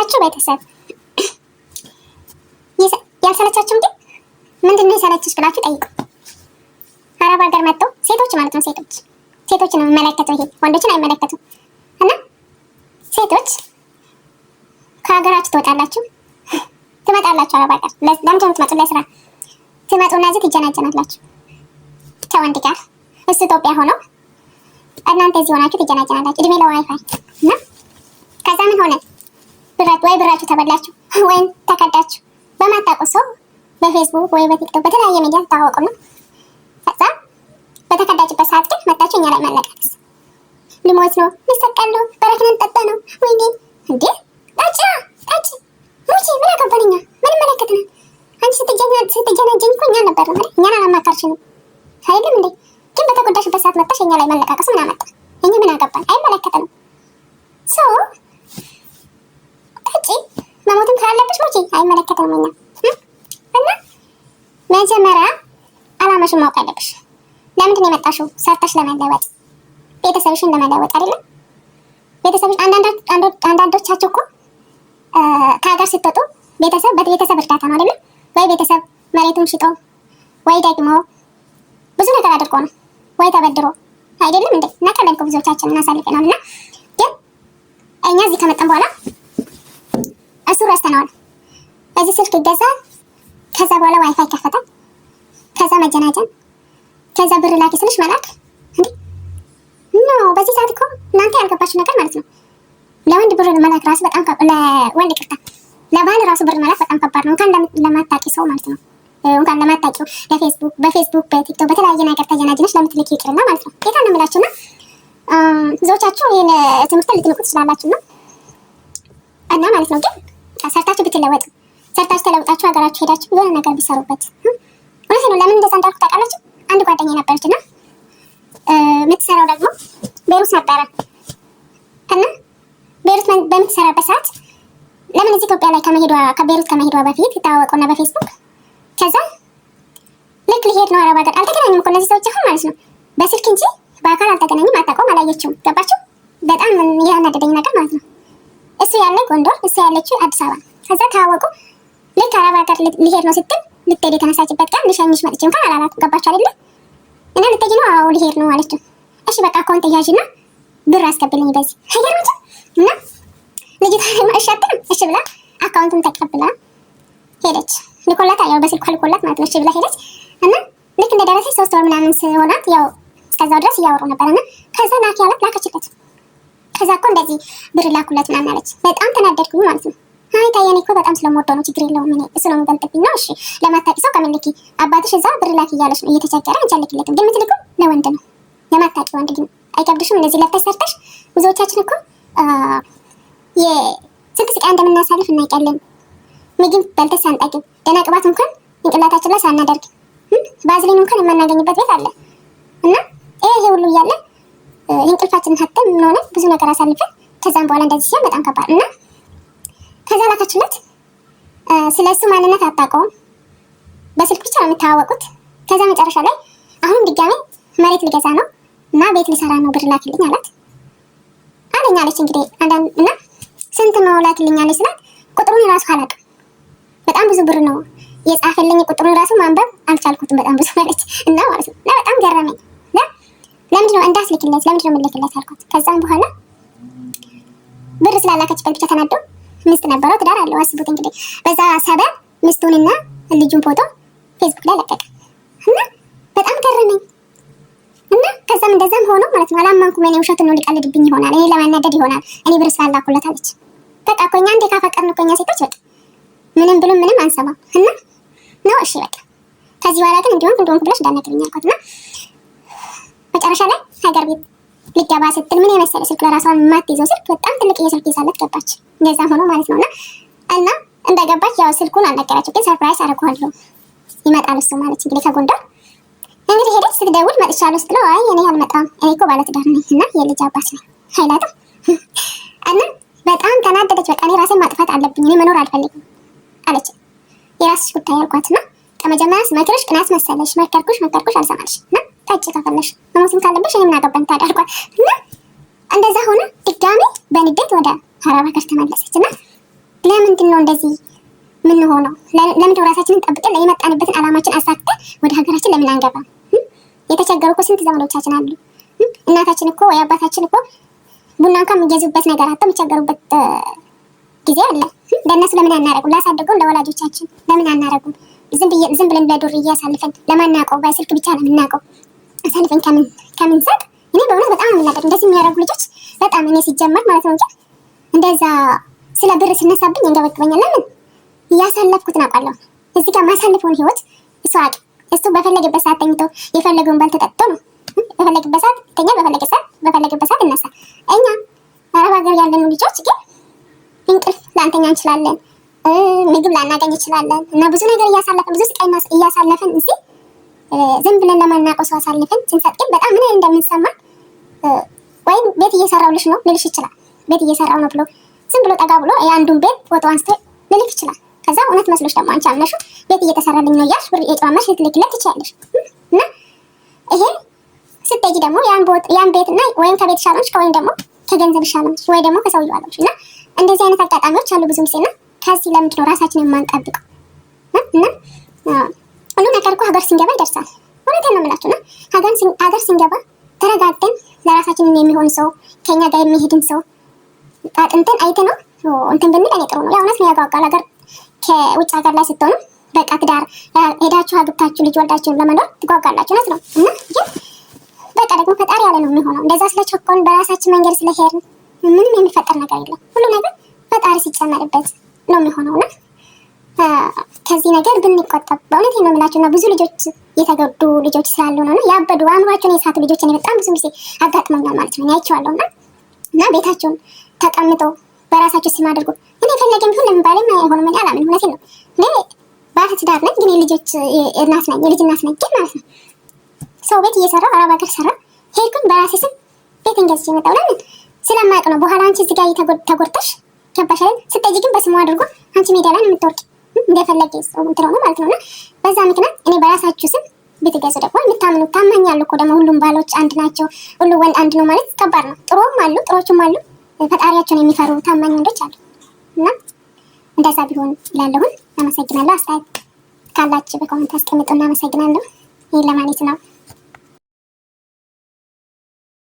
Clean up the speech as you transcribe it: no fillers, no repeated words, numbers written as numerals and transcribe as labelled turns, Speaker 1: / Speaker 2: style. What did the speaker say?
Speaker 1: የሰለቻችሁ ቤተሰብ ያልሰለቻችሁ እንዴ? ምንድነው የሰለችሽ ብላችሁ ጠይቁ። አረብ ሀገር መጥተው ሴቶች ማለት ነው ሴቶችን ነው የሚመለከተው ይሄ ወንዶችን አይመለከቱም። እና ሴቶች ከሀገራችሁ ትወጣላችሁ ትመጣላችሁ አረብ ሀገር ለምንድን ነው የምትመጡ? ለስራ ትመጡና እዚህ ትጀናጀናላችሁ ከወንድ ጋር። እሱ ኢትዮጵያ ሆኖ እናንተ እዚህ ሆናችሁ ትጀናጀናላችሁ እድሜ ለዋይፋይ። እና ከዛ ምን ሆነ? ብራችሁ ተበላችሁ ወይም ተከዳችሁ በማታውቁ ሰው በፌስቡክ ወይ በቲክቶክ በተለያየ ሚዲያ ተታወቁና ከዛ በተከዳችበት ሰዓት ግን መጣችሁ እኛ ላይ መለቃቀስ። ሊሞት ነው ሊሰቀል ነው በረክነን ጠጣ ነው ወይኔ እንዴ ጣጭ ሙቺ ምን አገባን እኛ ምን መለከተናል? አንቺ ስትጀናጀኝ እኮ እኛ ነበር ነው እኛን አላማከርሽንም አይደለም እንዴ? ግን በተጎዳሽበት ሰዓት መጣሽ እኛ ላይ መለቃቀስ ምን አመጣ? እኛ ምን አገባን? አይመለከተንም። ሶ ጣጭ መሞትም ካለብሽ ሙቺ አይመለከተንም እኛ። እና መጀመሪያ አላማሽን ማወቅ አለብሽ። ለምንድን ነው የመጣሽው? ሰርተሽ ለመለወጥ ቤተሰብሽን ለመለወጥ አይደለም? ቤተሰብሽ አንዳንዶቻችሁ እኮ ከሀገር ስትወጡ በቤተሰብ እርዳታ ነው አይደለም? ወይ ቤተሰብ መሬቱን ሽጦ ወይ ደግሞ ብዙ ነገር አድርጎ ነው ወይ ተበድሮ አይደለም እንዴ? እናውቃለን እኮ ብዙዎቻችን እናሳልፈናል። እና ግን እኛ እዚህ ከመጣን በኋላ እሱ ረስተነዋል። እዚህ ስልክ ይገዛል፣ ከዛ በኋላ ዋይፋይ ይከፈታል፣ ከዛ መጀናጀን፣ ከዛ ብር ላኪ ስልሽ መላክ እንዴ ኖ። በዚህ ሰዓት እኮ እናንተ ያልገባችሁ ነገር ማለት ነው ለወንድ ብር መላክ ራሱ በጣም ለወንድ ቅርታ ለባል ራሱ ብር መላክ በጣም ከባድ ነው። እንኳን ለማታውቂ ሰው ማለት ነው እንኳን ለማታውቂው በፌስቡክ በቲክቶክ በተለያየ ነገር ተጀናጅነሽ ለምትልኪ ይቅርና ማለት ነው። ጌታ ነው የምላችሁና ብዙዎቻችሁ ይህን ትምህርት ልትንቁ ትችላላችሁ ነው እና ማለት ነው። ግን ሰርታችሁ ብትለወጡ ሰርታችሁ ተለውጣችሁ ሀገራችሁ ሄዳችሁ የሆነ ነገር ቢሰሩበት እውነት ነው። ለምን እንደዛ እንዳልኩ ታውቃላችሁ? አንድ ጓደኛ ነበረች እና የምትሰራው ደግሞ ቤሩት ነበረ እና ቤሩት በምትሰራበት ሰዓት ለምን እዚህ ኢትዮጵያ ላይ ከቤሩት ከመሄዷ በፊት ይታወቁና በፌስቡክ ከዛ ልክ ሊሄድ ነው አረብ ሀገር። አልተገናኙም እኮ እነዚህ ሰዎች አሁን ማለት ነው በስልክ እንጂ በአካል አልተገናኙም፣ አታውቀውም፣ አላየችውም። ገባችሁ? በጣም ያናደደኝ ነገር ማለት ነው እሱ ያለ ጎንደር እሱ ያለችው አዲስ አበባ። ከዛ ተዋወቁ። ልክ አረብ ሀገር ሊሄድ ነው ስትል ልትሄድ የተነሳችበት ቀን ልሸኝሽ መጥቼ እንኳን አላላትም። ገባችሁ አይደለ? እና ልትሄጂ ነው? አዎ ሊሄድ ነው አለችው። እሺ በቃ አካውንት ያዥና ብር አስቀብልኝ በዚህ አይገርምም? እና ልጅቷ ደግሞ እሺ አትልም። እሺ ብላ አካውንቱን ተቀብላ ሄደች። ልኮላት ያው በስልኳ ልኮላት ማለት ነው። እሺ ብላ ሄደች እና ልክ እንደደረሰች 3 ወር ምናምን ሲሆናት ያው እስከዛው ድረስ እያወሩ ነበርና ከዛ ላኪ ያላት ላከችለት። ከዛ እኮ እንደዚህ ብር ላኩለት ምናምን አለች። በጣም ተናደድኩኝ ማለት ነው። አይ ታየኔ እኮ በጣም ስለምወደው ነው፣ ችግር የለውም እኔ እሱ ነው የሚበልጥብኝ ነው። እሺ ለማታውቂ ሰው ከምን ልኪ? አባትሽ እዛ ብር ላኪ እያለች ነው እየተቸገረ አንቺ አልክለትም። ግን የምትልከው ለወንድ ነው፣ ለማታውቂ ወንድ ግን አይከብድሽም? እንደዚህ ለፍተሽ ሰርተሽ ብዙዎቻችን እኮ የስንት ስቃይ እንደምናሳልፍ እናውቃለን። ምግብ በልተሽ ሳንጠግብ ደህና ቅባት እንኳን እንቅላታችን ላይ ሳናደርግ ባዝሊን እንኳን የማናገኝበት ቤት አለ እና ይሄ ሁሉ እያለ እንቅልፋችንን ሀተን ምን ሆነ ብዙ ነገር አሳልፈን ከዛም በኋላ እንደዚህ ሲሆን በጣም ከባድ እና ከዛ ላካችሁለት። ስለ እሱ ማንነት አታውቀውም፣ በስልክ ብቻ ነው የምታዋወቁት። ከዛ መጨረሻ ላይ አሁን ድጋሜ መሬት ልገዛ ነው እና ቤት ልሰራ ነው ብር ላክልኝ አላት አለኝ አለች። እንግዲህ አንዳንድ እና ስንት ነው ላክልኝ አለች ስላት ቁጥሩን ራሱ አላውቅም፣ በጣም ብዙ ብር ነው የጻፈልኝ፣ ቁጥሩን ራሱ ማንበብ አልቻልኩትም፣ በጣም ብዙ ማለች እና ማለት ነው። እና በጣም ገረመኝ። ለምንድን ነው እንዳስልክለት ለምንድን ነው የምልክለት አልኳት። ከዛም በኋላ ብር ስላላከችበት ብቻ ተናዶ ሚስት ነበረው፣ ትዳር አለው። አስቡት እንግዲህ በዛ ሰበብ ሚስቱንና ልጁን ፎቶ ፌስቡክ ላይ ለቀቀ እና በጣም ገረመኝ። እና ከዛም እንደዛም ሆኖ ማለት ነው አላመንኩም። እኔ ውሸቱን ነው ሊቀልድብኝ ይሆናል፣ እኔ ለማናደድ ይሆናል፣ እኔ ብር ስላላኩለት አለች። በቃ እኮ እኛ እንዴ ካፈቀርን እኮ እኛ ሴቶች በቃ ምንም ብሎ ምንም አንሰማም እና ነው። እሺ በቃ ከዚህ በኋላ ግን እንዲሆን ብለሽ እንዳትነግሪኝ አልኳት እና መጨረሻ ላይ ሀገር ቤት ሊገባ ስትል ምን የመሰለ ስልክ ለራሷን የማትይዘው ስልክ በጣም ትልቅ የስልክ ይዛለት ገባች። እንደዛም ሆኖ ማለት ነውና እና እንደገባች ያው ስልኩን አልነገረችው፣ ግን ሰርፕራይዝ አደርገዋለሁ ይመጣል እሱ ማለት እንግዲህ ከጎንደር እንግዲህ ሄደች። ስትደውል መጥቻለሁ ስትለው አይ እኔ አልመጣም፣ እኔ እኮ ባለትዳር ነኝ እና የልጅ አባት ነኝ አይላትም እና በጣም ተናደደች። በቃ እኔ ራሴን ማጥፋት አለብኝ፣ እኔ መኖር አልፈልግም አለች። የራስሽ ጉዳይ አልኳትና ከመጀመሪያ መክረሽ ቅናት መሰለሽ፣ መከርኩሽ አልሰማልሽ እና ታጭ ከፈለሽ መሞትም ካለብሽ እኔ ምን አገባኝ ታዲያ አልኳት እና እንደዛ ሆነ። ድጋሜ በንዴት ወደ አረብ ሀገር ተመለሰች እና ለምንድን ነው እንደዚህ ምን ሆነው? ለምንድን ራሳችንን ጠብቀን የመጣንበትን አላማችን አሳክተን ወደ ሀገራችን ለምን አንገባም? የተቸገሩ እኮ ስንት ዘመዶቻችን አሉ። እናታችን እኮ ወይ አባታችን እኮ ቡና እንኳን የሚገዙበት ነገር አጥተው የሚቸገሩበት ጊዜ አለ። ለእነሱ ለምን አናረጉም? ላሳደጉን ለወላጆቻችን ለምን አናረጉም? ዝም ብለን ለዱርዬ አሳልፈን ለማናውቀው በስልክ ብቻ ለምናውቀው አሳልፈን ከምንሰጥ እኔ በእውነት በጣም የምናደድ እንደዚህ የሚያደርጉ ልጆች በጣም እኔ ሲጀመር ማለት ነው እንጂ እንደዛ ስለ ብር ሲነሳብኝ እንገበግበኛል። ለምን እያሳለፍኩትን አውቃለሁ። እዚህ ጋር ማሳልፈውን ህይወት እሱ አቂ እሱ በፈለገበት ሰዓት ተኝቶ የፈለገውን ባል ተጠጥቶ ነው። በፈለገበት ሰዓት ተኛ፣ በፈለገበት ሰዓት እነሳ። እኛ አረብ ሀገር ያለን ልጆች ግን እንቅልፍ ላንተኛ እንችላለን፣ ምግብ ላናገኝ እንችላለን እና ብዙ ነገር እያሳለፈን ብዙ ስቃይ እያሳለፈን እዚህ ዝም ብለን ለማናውቀው ሰው አሳልፈን ስንሰጥ ግን በጣም ምን እንደምንሰማ ወይም ቤት እየሰራውልሽ ነው ልልሽ ይችላል። ቤት እየሰራው ነው ብሎ ዝም ብሎ ጠጋ ብሎ የአንዱን ቤት ፎቶ አንስቶ ልልክ ይችላል። ከዛ እውነት መስሎሽ ደግሞ አንቺ አምነሽው ቤት እየተሰራልኝ ነው እያልሽ ብር እየጨማመርሽ ልትልክለት ትችያለሽ። እና ይሄ ስትሄጂ ደግሞ ያን ቤት እና ወይም ከቤት ሻለሽ ወይም ደግሞ ከገንዘብ ሻለሽ ወይ ደግሞ ከሰውየው አለሽ እና እንደዚህ አይነት አጋጣሚዎች አሉ ብዙ ጊዜና ከዚህ ለምንድን ነው ራሳችንን የማንጠብቀው? እና ሁሉ ነገር እኮ ሀገር ስንገባ ይደርሳል። እውነቴን ነው የምላችሁ። እና ሀገር ስንገባ ተረጋግተን ለራሳችንን የሚሆን ሰው ከኛ ጋር የሚሄድን ሰው አጥንተን አይተን ነው እንትን ብንል እኔ ጥሩ ነው። ያው እውነት ነው ያጓጓል። ሀገር ከውጭ ሀገር ላይ ስትሆኑ በቃ ትዳር ሄዳችሁ አግብታችሁ ልጅ ወልዳችሁ ለመኖር ትጓጓላችሁ። እውነት ነው። እና ግን በቃ ደግሞ ፈጣሪ ያለ ነው የሚሆነው። እንደዛ ስለቸኮልን በራሳችን መንገድ ስለሄድን ምንም የሚፈጠር ነገር የለም። ሁሉ ነገር ፈጣሪ ሲጨመርበት ነው የሚሆነውና ከዚህ ነገር ብንቆጠብ በእውነት ነው የምላችሁ። እና ብዙ ልጆች የተጎዱ ልጆች ስላሉ ነው ያበዱ አእምሯቸውን የሳቱ ልጆች እኔ በጣም ብዙ ጊዜ አጋጥመኛል ማለት ነው። ያይቸዋለሁ እና ቤታቸውን ተቀምጠው በራሳቸው ስም አድርጎ እኔ ፈለገም ቢሆን ለምን ባለም አይሆንም። እኔ አላምን። እውነቴን ነው። እኔ ባለ ትዳር ነኝ ግን የልጆች እናት ነኝ፣ የልጅ እናት ነኝ ግን ማለት ነው ሰው ቤት እየሰራው አረብ ሀገር ሰራ ሄድኩኝ በራሴ ስም ቤት እንገዝቼ መጣሁ። ለምን ስለማያውቅ ነው። በኋላ አንቺ እዚህ ጋር ተጎድተሽ ገባሽ አይደል? ስትሄጂ ግን በስሙ አድርጎ አንቺ ሜዳ ላይ የምትወርቂ እንደፈለገ ሰው እንትሮ ነው ማለት ነውና በዛ ምክንያት እኔ በራሳችሁ ስም ብትገዙ ደግሞ የምታምኑት ታማኛሉ እኮ ደግሞ ሁሉም ባሎች አንድ ናቸው፣ ሁሉ ወንድ አንድ ነው ማለት ከባድ ነው። ጥሩም አሉ ጥሮችም አሉ፣ ፈጣሪያቸውን የሚፈሩ ታማኝ ወንዶች አሉ። እና እንደዛ ቢሆን እላለሁኝ። አመሰግናለሁ። አስተያየት ካላችሁ በኮሜንት አስቀምጡ። እናመሰግናለሁ። ይሄን ለማለት ነው።